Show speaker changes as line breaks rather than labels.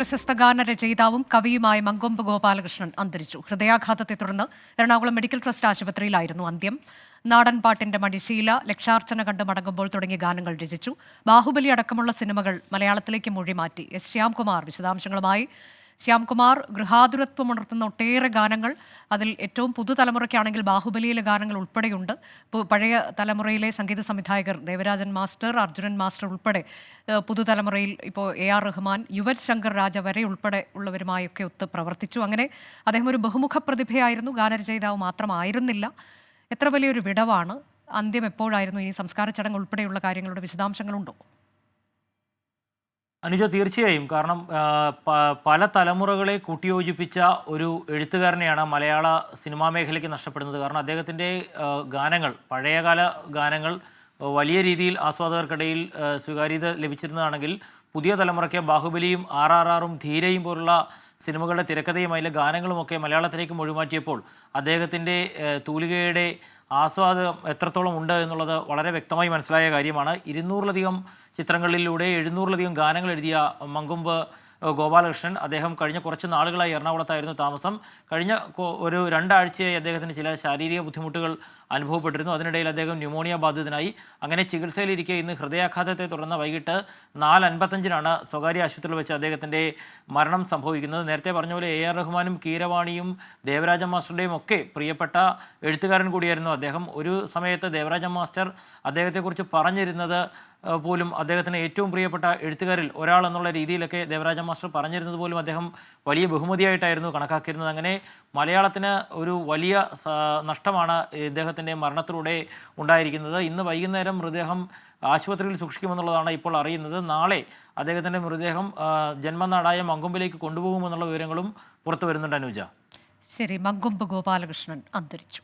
പ്രശസ്ത ഗാന രചയിതാവും കവിയുമായ മങ്കൊമ്പ് ഗോപാലകൃഷ്ണൻ അന്തരിച്ചു. ഹൃദയാഘാതത്തെ തുടർന്ന് എറണാകുളം മെഡിക്കൽ ട്രസ്റ്റ് ആശുപത്രിയിലായിരുന്നു അന്ത്യം. നാടൻ പാട്ടിന്റെ മടിശീല, ലക്ഷാർച്ചന കണ്ട് മടങ്ങുമ്പോൾ തുടങ്ങിയ ഗാനങ്ങൾ രചിച്ചു. ബാഹുബലി അടക്കമുള്ള സിനിമകൾ മലയാളത്തിലേക്ക് മൊഴിമാറ്റി. എസ് ശ്യാംകുമാർ വിശദാംശങ്ങളുമായി. ശ്യാംകുമാർ, ഗൃഹാതുരത്വമുണർത്തുന്ന ഒട്ടേറെ ഗാനങ്ങൾ, അതിൽ ഏറ്റവും പുതുതലമുറയ്ക്കാണെങ്കിൽ ബാഹുബലിയിലെ ഗാനങ്ങൾ ഉൾപ്പെടെയുണ്ട്. പഴയ തലമുറയിലെ സംഗീത സംവിധായകർ ദേവരാജൻ മാസ്റ്റർ, അർജുനൻ മാസ്റ്റർ ഉൾപ്പെടെ പുതുതലമുറയിൽ ഇപ്പോൾ AR റഹ്മാൻ, യുവൻ ശങ്കർ രാജ വരെ ഉൾപ്പെടെ ഉള്ളവരുമായൊക്കെ ഒത്ത് പ്രവർത്തിച്ചു. അങ്ങനെ അദ്ദേഹം ഒരു ബഹുമുഖ പ്രതിഭയായിരുന്നു, ഗാനരചയിതാവ് മാത്രമായിരുന്നില്ല. എത്ര വലിയൊരു വിടവാണ്. അന്ത്യം എപ്പോഴായിരുന്നു? ഇനി സംസ്കാര ചടങ്ങ് ഉൾപ്പെടെയുള്ള കാര്യങ്ങളുടെ വിശദാംശങ്ങളുണ്ടോ?
അനുജ, തീർച്ചയായും. കാരണം പല തലമുറകളെ കൂട്ടിയോജിപ്പിച്ച ഒരു എഴുത്തുകാരനെയാണ് മലയാള സിനിമാ മേഖലയ്ക്ക് നഷ്ടപ്പെടുന്നത്. കാരണം അദ്ദേഹത്തിൻ്റെ ഗാനങ്ങൾ, പഴയകാല ഗാനങ്ങൾ വലിയ രീതിയിൽ ആസ്വാദകർക്കിടയിൽ സ്വീകാര്യത ലഭിച്ചിരുന്നതാണെങ്കിൽ പുതിയ തലമുറയ്ക്ക് ബാഹുബലിയും RRRും ധീരയും പോലുള്ള സിനിമകളുടെ തിരക്കഥയും അതിലെ ഗാനങ്ങളുമൊക്കെ മലയാളത്തിലേക്ക് മൊഴിമാറ്റിയപ്പോൾ അദ്ദേഹത്തിൻ്റെ തൂലികയുടെ ആസ്വാദം എത്രത്തോളം ഉണ്ട് എന്നുള്ളത് വളരെ വ്യക്തമായി മനസ്സിലായ കാര്യമാണ്. 200-ലധികം ചിത്രങ്ങളിലൂടെ 700-ലധികം ഗാനങ്ങൾ എഴുതിയ മങ്കൊമ്പ് ഗോപാലകൃഷ്ണൻ, അദ്ദേഹം കഴിഞ്ഞ കുറച്ച് നാളുകളായി എറണാകുളത്തായിരുന്നു താമസം. കഴിഞ്ഞ ഒരു 2 ആഴ്ചയായി അദ്ദേഹത്തിന് ചില ശാരീരിക ബുദ്ധിമുട്ടുകൾ അനുഭവപ്പെട്ടിരുന്നു. അതിനിടയിൽ അദ്ദേഹം ന്യൂമോണിയ ബാധിതനായി. അങ്ങനെ ചികിത്സയിലിരിക്കെ ഇന്ന് ഹൃദയാഘാതത്തെ തുടർന്ന് വൈകിട്ട് 4:55-നാണ് സ്വകാര്യ ആശുപത്രിയിൽ വെച്ച് അദ്ദേഹത്തിൻ്റെ മരണം സംഭവിക്കുന്നത്. നേരത്തെ പറഞ്ഞ പോലെ AR റഹ്മാനും കീരവാണിയും ദേവരാജൻ മാസ്റ്ററുടെയും ഒക്കെ പ്രിയപ്പെട്ട എഴുത്തുകാരൻ കൂടിയായിരുന്നു അദ്ദേഹം. ഒരു സമയത്ത് ദേവരാജൻ മാസ്റ്റർ അദ്ദേഹത്തെക്കുറിച്ച് പറഞ്ഞിരുന്നത് പോലും അദ്ദേഹത്തിന് ഏറ്റവും പ്രിയപ്പെട്ട എഴുത്തുകാരിൽ ഒരാൾ എന്നുള്ള രീതിയിലൊക്കെ ദേവരാജൻ മാസ്റ്റർ പറഞ്ഞിരുന്നത് പോലും അദ്ദേഹം വലിയ ബഹുമതിയായിട്ടായിരുന്നു കണക്കാക്കിയിരുന്നത്. അങ്ങനെ മലയാളത്തിന് ഒരു വലിയ നഷ്ടമാണ് ഇദ്ദേഹത്തിൻ്റെ മരണത്തിലൂടെ ഉണ്ടായിരിക്കുന്നത്. ഇന്ന് വൈകുന്നേരം മൃതദേഹം ആശുപത്രിയിൽ സൂക്ഷിക്കുമെന്നുള്ളതാണ് ഇപ്പോൾ അറിയുന്നത്. നാളെ അദ്ദേഹത്തിൻ്റെ മൃതദേഹം ജന്മനാടായ മങ്കൊമ്പിലേക്ക് കൊണ്ടുപോകുമെന്നുള്ള വിവരങ്ങളും പുറത്തു വരുന്നുണ്ട്. അനുജ,
ശരി. മങ്കൊമ്പ് ഗോപാലകൃഷ്ണൻ അന്തരിച്ചു.